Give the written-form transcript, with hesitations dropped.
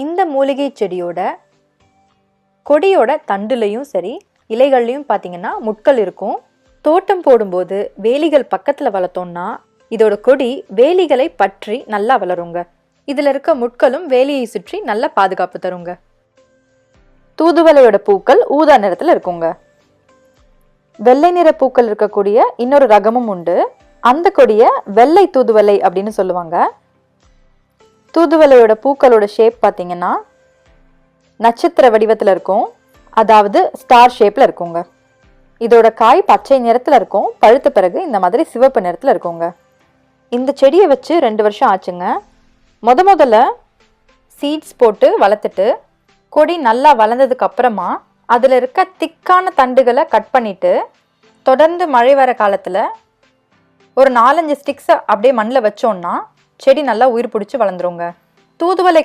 இந்த மூலிகை செடியோட கொடியோட தண்டுலையும் சரி இலைகள்லையும் பார்த்தீங்கன்னா முட்கள் இருக்கும். தோட்டம் போடும்போது வேலிகள் பக்கத்தில் வளர்த்தோம்னா இதோட கொடி வேலிகளை பற்றி நல்லா வளருங்க. இதில் இருக்க முட்களும் வேலியை சுற்றி நல்ல பாதுகாப்பு தருங்க. தூதுவளையோட பூக்கள் ஊதா நிறத்தில் இருக்குங்க. வெள்ளை நிற பூக்கள் இருக்கக்கூடிய இன்னொரு ரகமும் உண்டு. அந்த கொடியை வெள்ளை தூதுவளை அப்படின்னு சொல்லுவாங்க. தூதுவளையோட பூக்களோட ஷேப் பார்த்தீங்கன்னா நட்சத்திர வடிவத்தில் இருக்கும், அதாவது ஸ்டார் ஷேப்பில் இருக்குங்க. இதோட காய் பச்சை நிறத்தில் இருக்கும், பழுத்த பிறகு இந்த மாதிரி சிவப்பு நிறத்தில் இருக்குங்க. இந்த செடியை வச்சு 2 வருஷம் ஆச்சுங்க. முதல்ல சீட்ஸ் போட்டு வளர்த்துட்டு கொடி நல்லா வளர்ந்ததுக்கு அப்புறமா அதில் இருக்க திக்கான தண்டுகளை கட் பண்ணிட்டு தொடர்ந்து மழை வர காலத்தில் ஒரு 4-5 ஸ்டிக்ஸை அப்படியே மண்ணில் வச்சோன்னா செடி நல்லா உயிர் பிடிச்சி வளர்ந்துருங்க. தூதுவளை